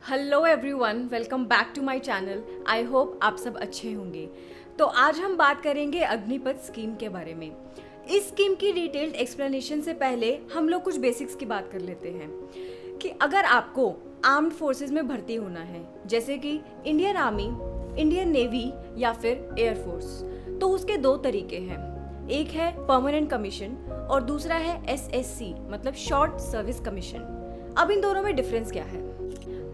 Hello everyone, welcome back to my channel. I hope आप सब अच्छे होंगे। तो आज हम बात करेंगे अग्निपथ स्कीम के बारे में। इस स्कीम की डिटेल्ड एक्सप्लेनेशन से पहले हम लोग कुछ बेसिक्स की बात कर लेते हैं कि अगर आपको आर्म्ड फोर्सेस में भर्ती होना है, जैसे कि इंडियन आर्मी, इंडियन नेवी या फिर एयरफोर्स, तो उसके दो तरीके हैं। एक है परमानेंट कमीशन और दूसरा है SSC मतलब शॉर्ट सर्विस कमीशन। अब इन दोनों में डिफरेंस क्या है?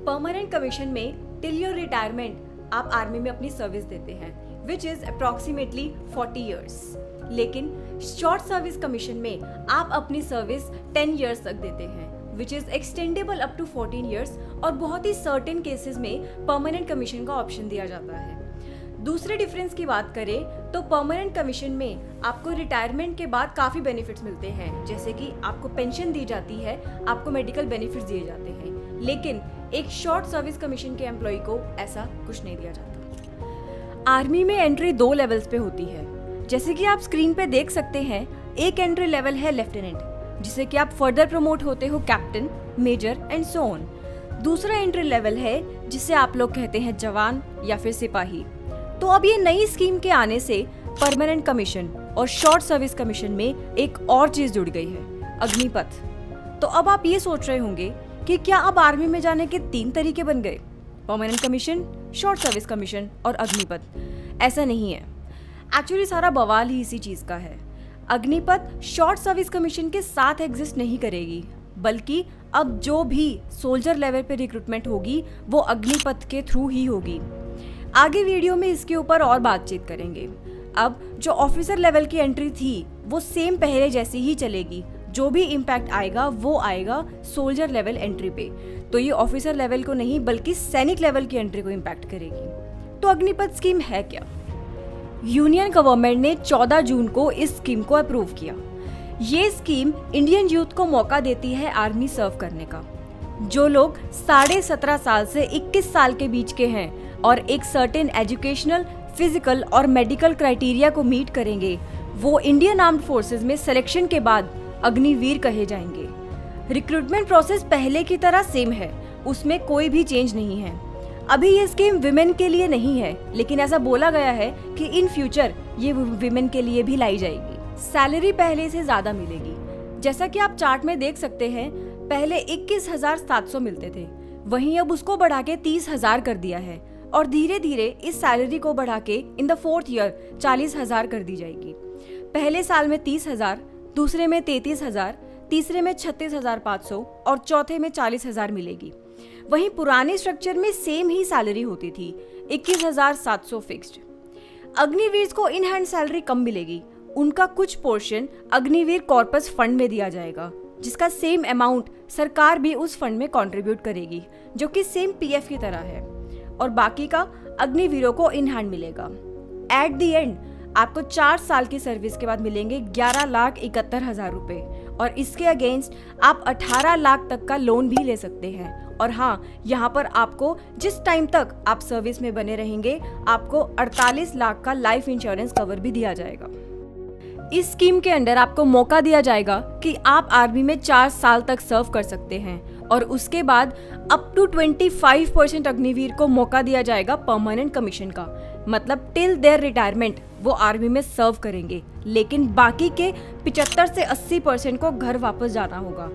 परमानेंट कमीशन में टिल योर रिटायरमेंट आप आर्मी में अपनी सर्विस देते हैं, विच इज अप्रॉक्सीमेटली 40 ईयर्स। लेकिन शॉर्ट सर्विस कमीशन में आप अपनी सर्विस 10 ईयर्स तक देते हैं, which is extendable up to 14 years, और बहुत ही सर्टेन केसेस में परमानेंट कमीशन का ऑप्शन दिया जाता है। दूसरे डिफरेंस की बात करें तो परमानेंट कमीशन में आपको रिटायरमेंट के बाद काफ़ी बेनिफिट्स मिलते हैं, जैसे कि आपको पेंशन दी जाती है, आपको मेडिकल बेनिफिट्स दिए जाते हैं। लेकिन एक शॉर्ट सर्विस कमीशन के एम्प्लॉय को ऐसा कुछ नहीं दिया जाता। आर्मी में एंट्री 2 लेवल्स पे होती है, जैसे कि आप स्क्रीन पे देख सकते हैं। एक एंट्री लेवल है लेफ्टिनेंट, जिसे कि आप फर्दर प्रमोट होते हो captain, major and so on. दूसरा एंट्री लेवल है जिसे आप लोग कहते हैं जवान या फिर सिपाही। तो अब ये नई स्कीम के आने से परमानेंट कमीशन और शॉर्ट सर्विस कमीशन में एक और चीज जुड़ गई है, अग्निपथ। तो अब आप ये सोच रहे होंगे कि क्या अब आर्मी में जाने के 3 तरीके बन गए, permanent commission, short service commission और अग्निपथ? ऐसा नहीं है। एक्चुअली सारा बवाल ही इसी चीज का है। अग्निपथ शॉर्ट सर्विस कमीशन के साथ एग्जिस्ट नहीं करेगी, बल्कि अब जो भी सोल्जर लेवल पे रिक्रूटमेंट होगी वो अग्निपथ के थ्रू ही होगी। आगे वीडियो में इसके ऊपर और बातचीत करेंगे। अब जो ऑफिसर लेवल की एंट्री थी वो सेम पहले जैसी ही चलेगी। जो भी इम्पैक्ट आएगा वो आएगा सोल्जर लेवल एंट्री पे। तो ये ऑफिसर लेवल को नहीं बल्कि सैनिक लेवल की एंट्री को इम्पैक्ट करेगी। तो अग्निपथ स्कीम है क्या? यूनियन गवर्नमेंट ने 14 जून को इस स्कीम को अप्रूव किया। ये स्कीम इंडियन यूथ को मौका देती है आर्मी सर्व करने का। जो लोग 17.5 साल से 21 साल के बीच के हैं और एक सर्टेन एजुकेशनल, फिजिकल और मेडिकल क्राइटेरिया को मीट करेंगे, वो इंडियन आर्म्ड फोर्सेस में सिलेक्शन के बाद अग्निवीर कहे जाएंगे। रिक्रूटमेंट प्रोसेस पहले की तरह सेम है, उसमें कोई भी चेंज नहीं है। अभी ये स्कीम विमेन के लिए नहीं है, लेकिन ऐसा बोला गया है कि इन फ्यूचर ये विमेन के लिए भी लाई जाएगी। सैलरी पहले से ज्यादा मिलेगी। जैसा कि आप चार्ट में देख सकते हैं, पहले 21,700 मिलते थे, वहीं अब उसको बढ़ा के 30,000 कर दिया है, और धीरे धीरे इस सैलरी को बढ़ा के इन द 4th ईयर 40,000 कर दी जाएगी। पहले साल में 30,000, दूसरे में 33,000, तीसरे में 36,500 और चौथे में 40,000 मिलेगी। वहीं पुराने स्ट्रक्चर में सेम ही सैलरी होती थी, 21,700 फिक्स्ड। अग्निवीर को इन हैंड सैलरी कम मिलेगी। उनका कुछ पोर्शन अग्निवीर कॉर्पस फंड में दिया जाएगा, जिसका सेम अमाउंट सरकार भी उस फंड में कंट्रीब्यूट करेगी, जो कि सेम PF की तरह है, और बाकी का अग्निवीरों को इन हैंड मिलेगा। एट द एंड आपको 4 साल की सर्विस के बाद मिलेंगे 11,71,000 रुपए, और इसके अगेंस्ट आप 18 लाख तक का लोन भी ले सकते हैं। और हाँ, यहाँ पर आपको जिस टाइम तक आप सर्विस में बने रहेंगे, आपको 48 लाख का लाइफ इंश्योरेंस कवर भी दिया जाएगा। इस स्कीम के अंडर आपको मौका दिया जाएगा कि आप आर्मी में 4 साल तक सर्व कर सकते हैं, और उसके बाद अप टू 25% अग्निवीर को मौका दिया जाएगा परमानेंट कमीशन का। मतलब टिल देयर रिटायरमेंट वो आर्मी में सर्व करेंगे, लेकिन बाकी के 75 से 80% को घर वापस जाना होगा।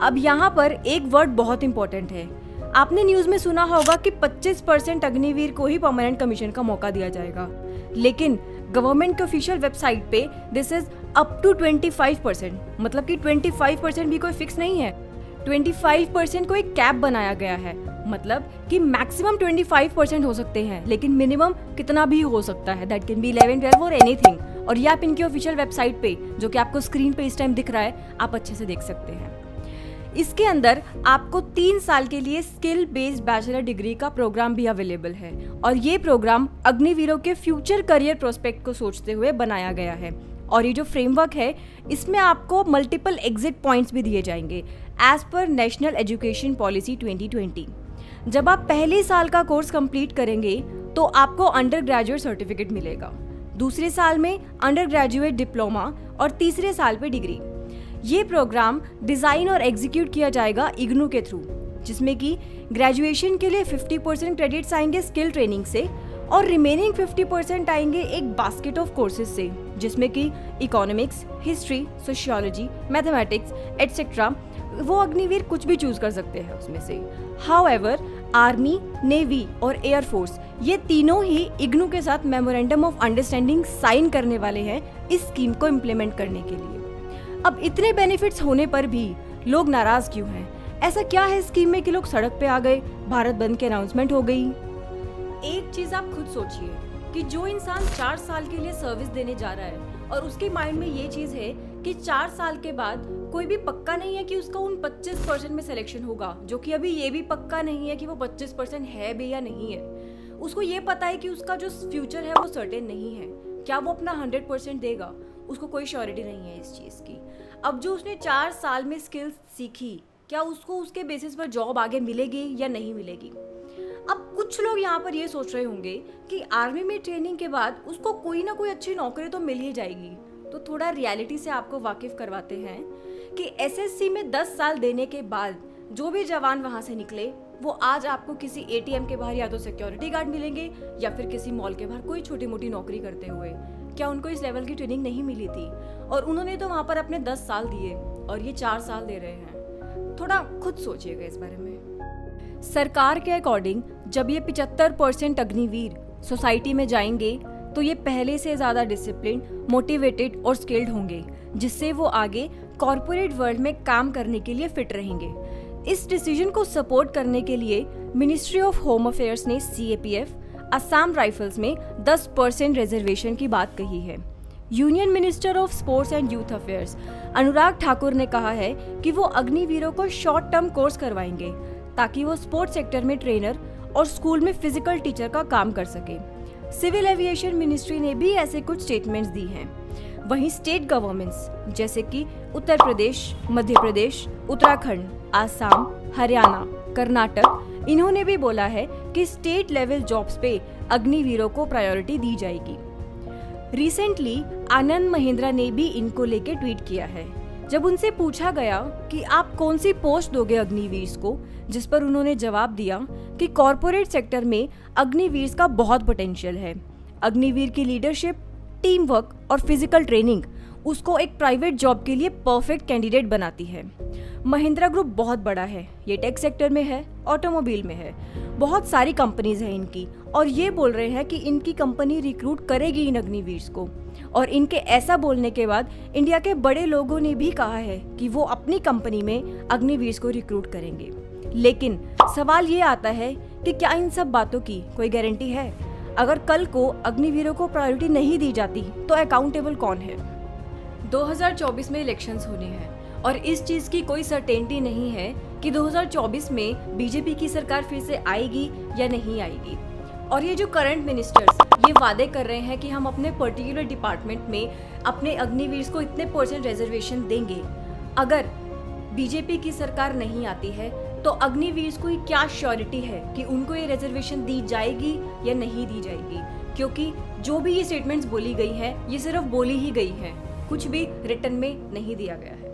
अब यहाँ पर एक वर्ड बहुत इंपॉर्टेंट है। आपने न्यूज में सुना होगा कि 25% अग्निवीर को ही परमानेंट कमीशन का मौका दिया जाएगा, लेकिन गवर्नमेंट के ऑफिशियल वेबसाइट पे दिस इज अप टू 25%। मतलब कि 25% भी कोई फिक्स नहीं है। 25% को एक कैप बनाया गया है, मतलब कि मैक्सिमम 25% हो सकते हैं, लेकिन मिनिमम कितना भी हो सकता है, दैट कैन बी 11, 12 और एनीथिंग। और ये आप इनकी ऑफिशियल वेबसाइट पे, जो कि आपको स्क्रीन पे इस टाइम दिख रहा है, आप अच्छे से देख सकते हैं। इसके अंदर आपको 3 साल के लिए स्किल बेस्ड बैचलर डिग्री का प्रोग्राम भी अवेलेबल है, और ये प्रोग्राम अग्निवीरों के फ्यूचर करियर प्रोस्पेक्ट को सोचते हुए बनाया गया है। और ये जो फ्रेमवर्क है, इसमें आपको मल्टीपल एग्जिट पॉइंट्स भी दिए जाएंगे as per national education policy 2020। जब आप पहले साल का कोर्स कंप्लीट करेंगे तो आपको अंडर ग्रेजुएट सर्टिफिकेट मिलेगा, दूसरे साल में अंडर ग्रेजुएट डिप्लोमा, और तीसरे साल पे डिग्री। ये प्रोग्राम डिजाइन और एग्जीक्यूट किया जाएगा इग्नू के थ्रू, जिसमें कि ग्रेजुएशन के लिए 50% क्रेडिट्स आएंगे स्किल ट्रेनिंग से और रिमेनिंग 50% आएंगे एक बास्केट ऑफ कोर्सेज से, जिसमें कि economics, history, sociology, mathematics etcetera. वो अग्निवीर कुछ भी चूज कर सकते हैं उसमें से। हाउएवर आर्मी, नेवी और एयरफोर्स ये तीनों ही इग्नू के साथ मेमोरेंडम ऑफ अंडरस्टैंडिंग साइन करने वाले हैं इस स्कीम को इम्प्लीमेंट करने के लिए। अब इतने बेनिफिट्स होने पर भी लोग नाराज क्यों हैं? ऐसा क्या है स्कीम में कि लोग सड़क पे आ गए, भारत बंद की अनाउंसमेंट हो गई? एक चीज आप खुद सोचिए कि जो इंसान 4 साल के लिए सर्विस देने जा रहा है और उसके माइंड में ये चीज है कि 4 साल के बाद कोई भी पक्का नहीं है कि उसका उन 25% में सिलेक्शन होगा, जो कि अभी ये भी पक्का नहीं है कि वो 25% है भी या नहीं है। उसको ये पता है कि उसका जो फ्यूचर है वो सर्टेन नहीं है, क्या वो अपना 100% देगा, उसको कोई श्योरिटी नहीं है इस चीज़ की। अब जो उसने 4 साल में स्किल्स सीखी, क्या उसको उसके बेसिस पर जॉब आगे मिलेगी या नहीं मिलेगी? अब कुछ लोग यहाँ पर ये सोच रहे होंगे कि आर्मी में ट्रेनिंग के बाद उसको कोई ना कोई अच्छी नौकरी तो मिल ही जाएगी। तो थोड़ा रियलिटी से आपको वाकिफ करवाते हैं कि एसएससी में 10 साल देने के बाद जो भी जवान वहाँ से निकले वो आज आपको किसी एटीएम के बाहर या तो सिक्योरिटी गार्ड मिलेंगे या फिर किसी मॉल के बाहर कोई छोटी मोटी नौकरी करते हुए। क्या उनको इस लेवल की ट्रेनिंग नहीं मिली थी? और उन्होंने तो वहाँ पर अपने 10 साल दिए और ये 4 साल दे रहे हैं। थोड़ा खुद सोचिएगा इस बारे में। सरकार के अकॉर्डिंग जब ये 75% अग्निवीर सोसाइटी में जाएंगे तो ये पहले से ज़्यादा डिसिप्लिन, मोटिवेटेड और स्किल्ड होंगे, जिससे वो आगे कॉरपोरेट वर्ल्ड में काम करने के लिए फिट रहेंगे। इस डिसीजन को सपोर्ट करने के लिए मिनिस्ट्री ऑफ होम अफेयर्स ने सीएपीएफ, असम राइफल्स में 10% रिजर्वेशन की बात कही है। Union minister of sports and youth affairs Anurag Thakur ने कहा है कि वो अग्निवीरों को शॉर्ट टर्म कोर्स करवाएंगे ताकि वो स्पोर्ट्स सेक्टर में ट्रेनर और स्कूल में फिजिकल टीचर का काम कर सके। सिविल एविएशन मिनिस्ट्री ने भी ऐसे कुछ स्टेटमेंट्स दी हैं। वहीं स्टेट गवर्नमेंट्स जैसे कि उत्तर प्रदेश, मध्य प्रदेश, उत्तराखंड, आसाम, हरियाणा, कर्नाटक, इन्होंने भी बोला है कि स्टेट लेवल जॉब्स पे अग्निवीरों को प्रायोरिटी दी जाएगी। रिसेंटली आनंद महिंद्रा ने भी इनको लेके ट्वीट किया है। जब उनसे पूछा गया कि आप कौन सी पोस्ट दोगे अग्निवीर्स को, जिस पर उन्होंने जवाब दिया कि कॉरपोरेट सेक्टर में अग्निवीर्स का बहुत पोटेंशियल है। अग्निवीर की लीडरशिप, टीम वर्क और फिजिकल ट्रेनिंग उसको एक प्राइवेट जॉब के लिए परफेक्ट कैंडिडेट बनाती है। महिंद्रा ग्रुप बहुत बड़ा है, ये टेक सेक्टर में है, ऑटोमोबाइल में है, बहुत सारी कंपनीज हैं इनकी, और ये बोल रहे हैं कि इनकी कंपनी रिक्रूट करेगी इन अग्निवीर्स को। और इनके ऐसा बोलने के बाद इंडिया के बड़े लोगों ने भी कहा है कि वो अपनी कंपनी में अग्निवीर्स को रिक्रूट करेंगे। लेकिन सवाल ये आता है कि क्या इन सब बातों की कोई गारंटी है? अगर कल को अग्निवीरों को प्रायोरिटी नहीं दी जाती तो अकाउंटेबल कौन है? 2024 में इलेक्शंस होने हैं और इस चीज़ की कोई सर्टेनिटी नहीं है कि 2024 में बीजेपी की सरकार फिर से आएगी या नहीं आएगी। और ये जो करंट मिनिस्टर्स ये वादे कर रहे हैं कि हम अपने पर्टिकुलर डिपार्टमेंट में अपने अग्निवीर्स को इतने % रिजर्वेशन देंगे, अगर बीजेपी की सरकार नहीं आती है तो अग्निवीर्स को क्या श्योरिटी है कि उनको ये रिजर्वेशन दी जाएगी या नहीं दी जाएगी? क्योंकि जो भी ये स्टेटमेंट्स बोली गई हैं ये सिर्फ बोली ही गई हैं, कुछ भी रिटर्न में नहीं दिया गया है।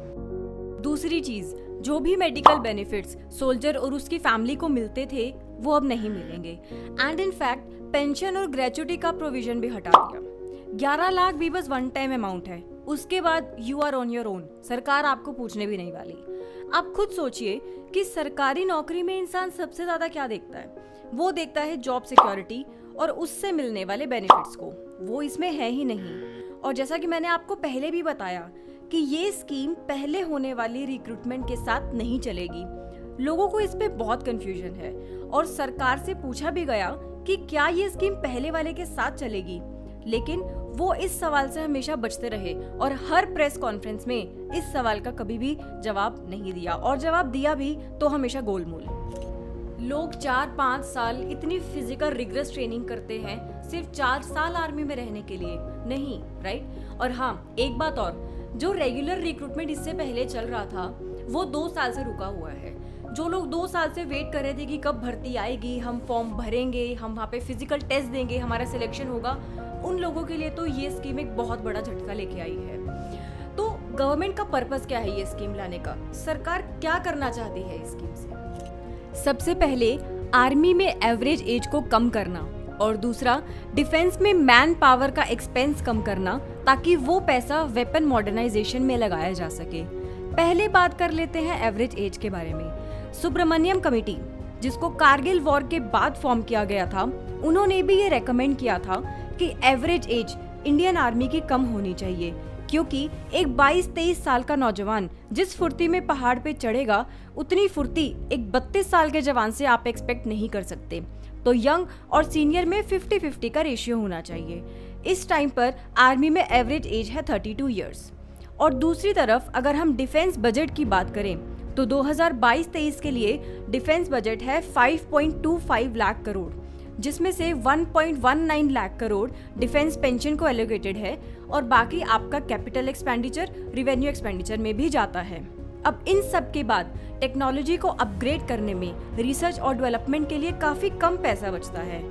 दूसरी चीज, जो भी मेडिकल बेनिफिट्स सोल्जर और उसकी फैमिली को मिलते थे वो अब नहीं मिलेंगे। एंड इन फैक्ट पेंशन और ग्रेचुटी का प्रोविजन भी हटा दिया। 11 लाख भी बस वन टाइम अमाउंट है, उसके बाद you are on your own, सरकार आपको पूछने भी नहीं वाली। आप खुद सोचिए कि सरकारी नौकरी में इंसान सबसे ज्यादा क्या देखता है? वो देखता है जॉब सिक्योरिटी और उससे मिलने वाले बेनिफिट्स को, वो इसमें है ही नहीं। और जैसा कि मैंने आपको पहले भी बताया कि ये स्कीम पहले होने वाली रिक्रूटमेंट के साथ नहीं चलेगी। लोगों को इस पे बहुत कंफ्यूजन है और सरकार से पूछा भी गया कि क्या ये स्कीम पहले वाले के साथ चलेगी, लेकिन वो इस सवाल से हमेशा बचते रहे और हर प्रेस कॉन्फ्रेंस में इस सवाल का कभी भी जवाब नहीं दिया, और जवाब दिया भी तो हमेशा गोलमोल। लोग 4-5 साल इतनी फिजिकल रिग्रेस ट्रेनिंग करते हैं सिर्फ 4 साल आर्मी में रहने के लिए नहीं, राइट? और हाँ, एक बात और, जो रेगुलर रिक्रूटमेंट इससे पहले चल रहा था वो 2 साल से रुका हुआ है। जो लोग 2 साल से वेट कर रहे थे कि कब भर्ती आएगी, हम फॉर्म भरेंगे, हम वहाँ पे फिजिकल टेस्ट देंगे, हमारा सिलेक्शन होगा, उन लोगों के लिए तो ये स्कीम एक बहुत बड़ा झटका लेके आई है। तो गवर्नमेंट का पर्पस क्या है ये स्कीम लाने का? सरकार क्या करना चाहती है इस स्कीम से? सबसे पहले आर्मी में एवरेज एज को कम करना और दूसरा डिफेंस में मैन पावर का एक्सपेंस कम करना ताकि वो पैसा वेपन मॉडर्नाइजेशन में लगाया जा सके। पहले बात कर लेते हैं एवरेज एज के बारे में। सुब्रमण्यम कमेटी, जिसको कारगिल वॉर के बाद फॉर्म किया गया था, उन्होंने भी ये रेकमेंड किया था कि एवरेज एज इंडियन आर्मी की कम होनी चाहिए, क्योंकि एक 22-23 साल का नौजवान जिस फुर्ती में पहाड़ पे चढ़ेगा उतनी फुर्ती एक 32 साल के जवान से आप एक्सपेक्ट नहीं कर सकते। तो यंग और सीनियर में 50-50 का रेशियो होना चाहिए। इस टाइम पर आर्मी में एवरेज एज है 32 ईयर्स। और दूसरी तरफ अगर हम डिफेंस बजट की बात करें तो 2022-23 के लिए डिफेंस बजट है 5.25 लाख करोड़, जिसमें से 1.19 लाख करोड़ डिफेंस पेंशन को एलोकेटेड है और बाकी आपका कैपिटल एक्सपेंडिचर, रेवेन्यू एक्सपेंडिचर में भी जाता है। अब इन सब के बाद टेक्नोलॉजी को अपग्रेड करने में रिसर्च और डेवलपमेंट के लिए काफी कम पैसा बचता है।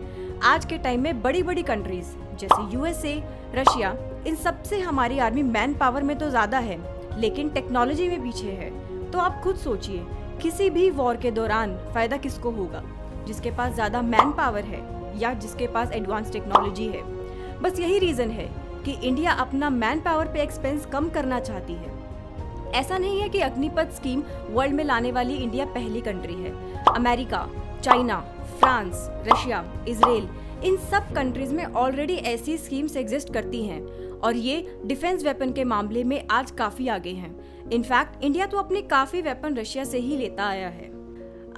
आज के टाइम में बड़ी बड़ी कंट्रीज जैसे यूएसए, रशिया, इन सब से हमारी आर्मी मैन पावर में तो ज्यादा है लेकिन टेक्नोलॉजी में पीछे है। तो आप खुद सोचिए, किसी भी वॉर के दौरान फायदा किसको होगा, जिसके पास ज्यादा मैन पावर है या जिसके पास एडवांस टेक्नोलॉजी है। बस यही रीजन है कि इंडिया अपना मैन पावर पे एक्सपेंस कम करना चाहती है। ऐसा नहीं है कि अग्निपथ स्कीम वर्ल्ड में लाने वाली इंडिया पहली कंट्री है। America, China, France, Russia, Israel, इन सब कंट्रीज में ऑलरेडी ऐसी स्कीम्स एग्जिस्ट करती हैं और ये डिफेंस वेपन के मामले में आज काफी आगे हैं। इनफैक्ट इंडिया तो अपने काफी वेपन रशिया से ही लेता आया है।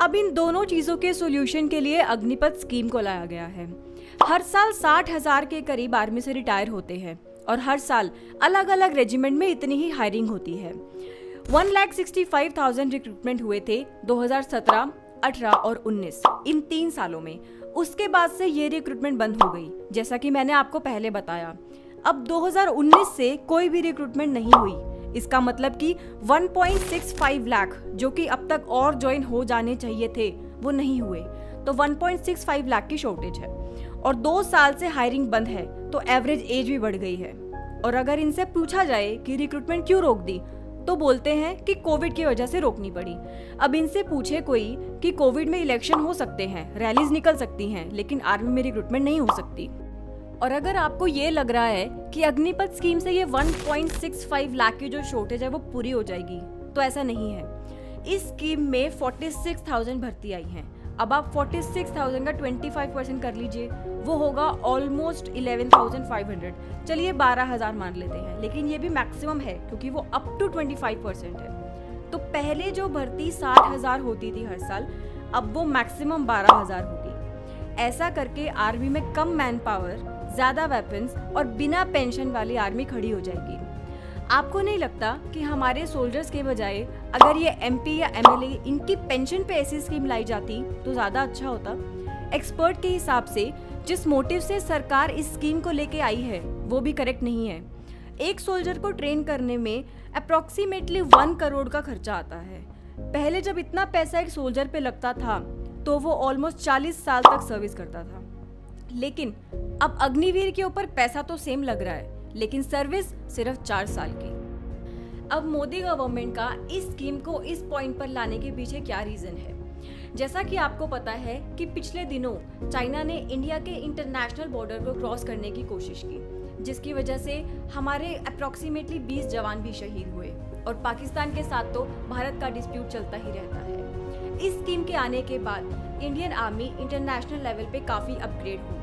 अब इन दोनों चीजों के सॉल्यूशन के लिए अग्निपथ स्कीम को लाया गया है। हर साल 60,000 के करीब आर्मी से रिटायर होते हैं और हर साल अलग अलग रेजिमेंट में इतनी ही हायरिंग होती है। 1,65,000 रिक्रूटमेंट हुए थे 2017, 18 और 19, इन 3 सालों में। उसके बाद से ये रिक्रूटमेंट बंद हो गई, जैसा कि मैंने आपको पहले बताया। अब 2019 से कोई भी रिक्रूटमेंट नहीं हुई। इसका मतलब कि 1.65 लाख जो कि अब तक और ज्वाइन हो जाने चाहिए थे वो नहीं हुए, तो 1.65 लाख की शॉर्टेज है और 2 साल से हायरिंग बंद है, तो एवरेज एज भी बढ़ गई है। और अगर इनसे पूछा जाए कि रिक्रूटमेंट क्यों रोक दी तो बोलते हैं कि कोविड की वजह से रोकनी पड़ी। अब इनसे पूछे कोई कि कोविड में इलेक्शन हो सकते हैं, रैलीज निकल सकती हैं, लेकिन आर्मी में रिक्रूटमेंट नहीं हो सकती। और अगर आपको ये लग रहा है कि अग्निपथ स्कीम से ये 1.65 लाख की जो शॉर्टेज है वो पूरी हो जाएगी, तो ऐसा नहीं है। इस स्कीम में 46,000 भर्ती आई हैं। अब आप 46,000 का 25% कर लीजिए, वो होगा ऑलमोस्ट 11,500। चलिए 12,000 मान लेते हैं, लेकिन ये भी मैक्सिमम है क्योंकि वो अप टू 25% है। तो पहले जो भर्ती 60,000 होती थी हर साल, अब वो मैक्सिमम 12,000 होगी। ऐसा करके आर्मी में कम मैन पावर, ज्यादा वेपन्स और बिना पेंशन वाली आर्मी खड़ी हो जाएगी। आपको नहीं लगता कि हमारे सोल्जर्स के बजाय अगर ये एमपी या एमएलए इनकी पेंशन पे ऐसी स्कीम लाई जाती तो ज्यादा अच्छा होता? एक्सपर्ट के हिसाब से जिस मोटिव से सरकार इस स्कीम को लेके आई है वो भी करेक्ट नहीं है। एक सोल्जर को ट्रेन करने में अप्रोक्सीमेटली 1 करोड़ का खर्चा आता है। पहले जब इतना पैसा एक सोल्जर पे लगता था तो वो ऑलमोस्ट 40 साल तक सर्विस करता था, लेकिन अब अग्निवीर के ऊपर पैसा तो सेम लग रहा है लेकिन सर्विस सिर्फ 4 साल की। अब मोदी गवर्नमेंट का इस स्कीम को इस पॉइंट पर लाने के पीछे क्या रीजन है? जैसा कि आपको पता है कि पिछले दिनों चाइना ने इंडिया के इंटरनेशनल बॉर्डर को क्रॉस करने की कोशिश की, जिसकी वजह से हमारे अप्रोक्सीमेटली 20 जवान भी शहीद हुए और पाकिस्तान के साथ तो भारत का डिस्प्यूट चलता ही रहता है। इस स्कीम के आने के बाद इंडियन आर्मी इंटरनेशनल लेवल पे काफी अपग्रेड होगी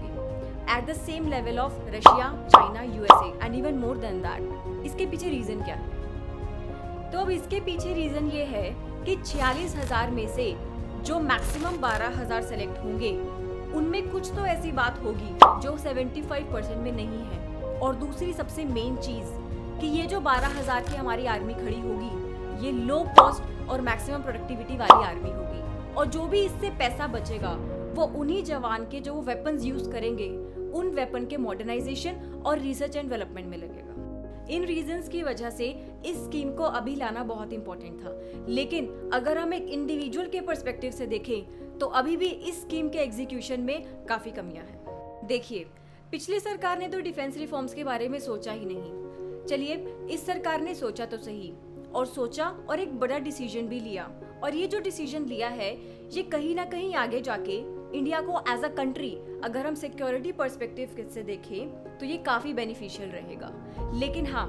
at the same level of Russia, China, USA and even more than that. इसके पीछे रीजन क्या है? तो अब इसके पीछे रीजन ये है कि 46,000 में से जो मैक्सिमम 12,000 सेलेक्ट होंगे उनमें कुछ तो ऐसी बात होगी जो 75% में नहीं है। और दूसरी सबसे मेन चीज कि ये जो 12,000 की हमारी आर्मी खड़ी होगी ये लो कॉस्ट और मैक्सिमम प्रोडक्टिविटी वाली आर्मी होगी, और जो भी इससे पैसा बचेगा वो उन्हीं जवान के जो वेपन्स यूज करेंगे उन वेपन के मॉडर्नाइजेशन और रिसर्च एंड डेवलपमेंट में लगेगा। इन रीजंस की वजह से इस स्कीम को अभी लाना बहुत इंपॉर्टेंट था, लेकिन अगर हम एक इंडिविजुअल के पर्सपेक्टिव से देखें तो अभी भी इस स्कीम के एग्जीक्यूशन में काफी कमियां हैं। देखिए, पिछली सरकार ने तो डिफेंस रिफॉर्म्स के बारे में सोचा ही नहीं। चलिए, इस सरकार ने सोचा तो सही, और सोचा और एक बड़ा डिसीजन भी लिया, और ये जो डिसीजन लिया है ये कहीं ना कहीं आगे जाके इंडिया को एज अ कंट्री अगर हम सिक्योरिटी पर्सपेक्टिव से देखें तो ये काफ़ी बेनिफिशियल रहेगा। लेकिन हाँ,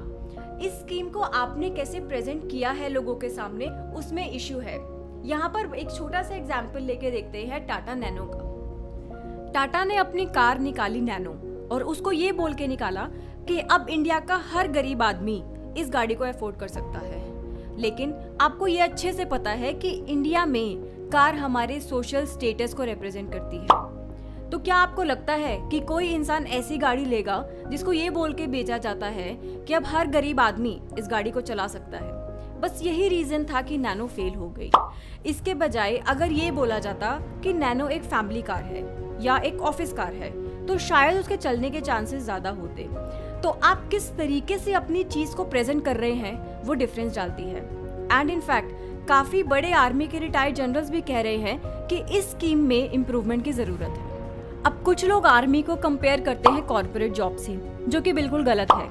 इस स्कीम को आपने कैसे प्रेजेंट किया है लोगों के सामने उसमें इश्यू है। यहाँ पर एक छोटा सा एग्जाम्पल लेके देखते हैं टाटा नैनो का। टाटा ने अपनी कार निकाली नैनो और उसको ये बोल के निकाला कि अब इंडिया का हर गरीब आदमी इस गाड़ी को अफोर्ड कर सकता है। लेकिन आपको ये अच्छे से पता है कि इंडिया में कार हमारे सोशल स्टेटस को रिप्रेजेंट करती है। तो क्या आपको लगता है कि कोई इंसान ऐसी गाड़ी लेगा जिसको ये बोल के बेचा जाता है कि अब हर गरीब आदमी इस गाड़ी को चला सकता है? बस यही रीजन था कि नैनो फेल हो गई। इसके बजाय अगर ये बोला जाता कि नैनो एक फैमिली कार है या एक ऑफिस कार है तो शायद उसके चलने के चांसेस ज्यादा होते। तो आप किस तरीके से अपनी चीज को प्रेजेंट कर रहे हैं वो डिफरेंस डालती है। एंड इनफैक्ट काफी बड़े आर्मी के रिटायर्ड जनरल्स भी कह रहे हैं कि इस स्कीम में इम्प्रूवमेंट की जरूरत है। अब कुछ लोग आर्मी को कंपेयर करते हैं कॉर्पोरेट जॉब से, जो कि बिल्कुल गलत है।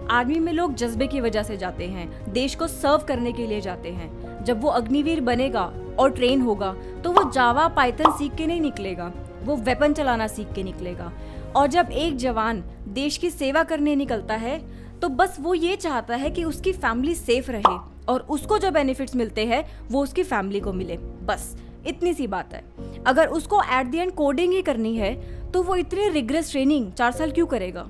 आर्मी में लोग जज्बे की वजह से जाते हैं, देश को सर्व करने के लिए जाते हैं। जब वो अग्निवीर बनेगा और ट्रेन होगा तो वो जावा पाइथन सीख के नहीं निकलेगा, वो वेपन चलाना सीख के निकलेगा। और जब एक जवान देश की सेवा करने निकलता है तो बस वो ये चाहता है कि उसकी फैमिली सेफ रहे और उसको जो बेनिफिट्स मिलते हैं वो उसकी फैमिली को मिले। बस इतनी सी बात है। अगर उसको एट द एंड कोडिंग ही करनी है तो वो इतनी रिग्रेस ट्रेनिंग 4 साल क्यों करेगा?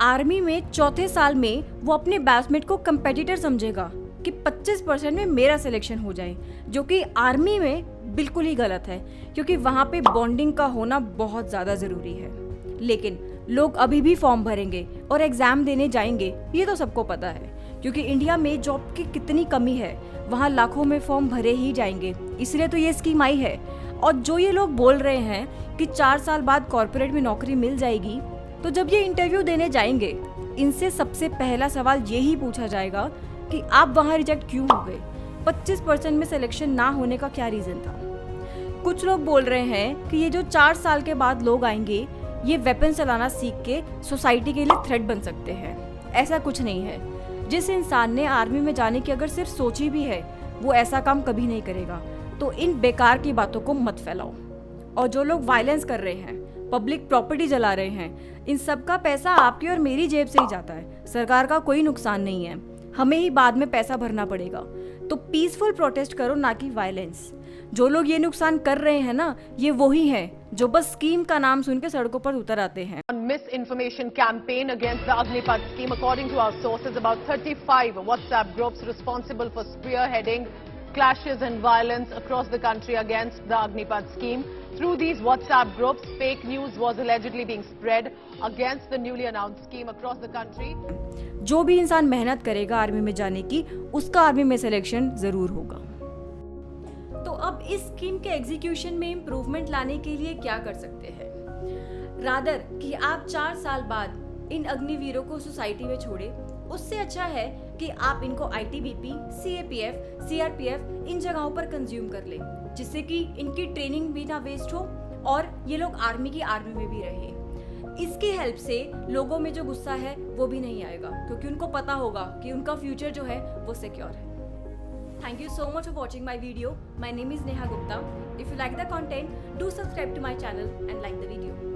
आर्मी में चौथे साल में वो अपने बैचमेट को कंपेटिटर समझेगा कि 25% में मेरा सिलेक्शन हो जाए, जो कि आर्मी में बिल्कुल ही गलत है, क्योंकि वहाँ पे बॉन्डिंग का होना बहुत ज़्यादा ज़रूरी है। लेकिन लोग अभी भी फॉर्म भरेंगे और एग्ज़ाम देने जाएंगे, ये तो सबको पता है, क्योंकि इंडिया में जॉब की कितनी कमी है, वहाँ लाखों में फॉर्म भरे ही जाएंगे। इसलिए तो ये स्कीम आई है। और जो ये लोग बोल रहे हैं कि 4 साल बाद कॉर्पोरेट में नौकरी मिल जाएगी, तो जब ये इंटरव्यू देने जाएंगे इनसे सबसे पहला सवाल यही पूछा जाएगा कि आप वहाँ रिजेक्ट क्यों हो गए? 25% में सिलेक्शन ना होने का क्या रीज़न था? कुछ लोग बोल रहे हैं कि ये जो 4 साल के बाद लोग आएंगे ये वेपन चलाना सीख के सोसाइटी के लिए थ्रेट बन सकते हैं। ऐसा कुछ नहीं है। जिस इंसान ने आर्मी में जाने की अगर सिर्फ सोची भी है वो ऐसा काम कभी नहीं करेगा। तो इन बेकार की बातों को मत फैलाओ। और जो लोग वायलेंस कर रहे हैं, पब्लिक प्रॉपर्टी जला रहे हैं, इन सब का पैसा आपकी और मेरी जेब से ही जाता है। सरकार का कोई नुकसान नहीं है, हमें ही बाद में पैसा भरना पड़ेगा। तो पीसफुल प्रोटेस्ट करो, ना कि वायलेंस। जो लोग ये नुकसान कर रहे हैं ना, ये वही हैं जो बस स्कीम का नाम सुन के सड़कों पर उतर आते हैं। Misinformation campaign against the Agnipath scheme. According to our sources, about 35 WhatsApp groups responsible for spearheading clashes and violence across the country against the Agnipath scheme. Through these WhatsApp groups, fake news was allegedly being spread against the newly announced scheme across the country. जो भी इंसान मेहनत करेगा army में जाने की, उसका army में सिलेक्शन जरूर होगा। तो अब इस स्कीम के एग्जीक्यूशन में इम्प्रूवमेंट लाने के लिए क्या कर सकते हैं? रादर कि आप 4 साल बाद इन अग्निवीरों को सोसाइटी में छोड़े, उससे अच्छा है कि आप इनको आईटीबीपी, सीएपीएफ, सीआरपीएफ इन जगहों पर कंज्यूम कर ले, जिससे कि इनकी ट्रेनिंग भी ना वेस्ट हो और ये लोग आर्मी में भी रहे। इसकी हेल्प से लोगों में जो गुस्सा है वो भी नहीं आएगा, क्योंकि उनको पता होगा कि उनका फ्यूचर जो है वो सिक्योर है। Thank you so much for watching my video. My name is Neha Gupta. If you like the content, do subscribe to my channel and like the video.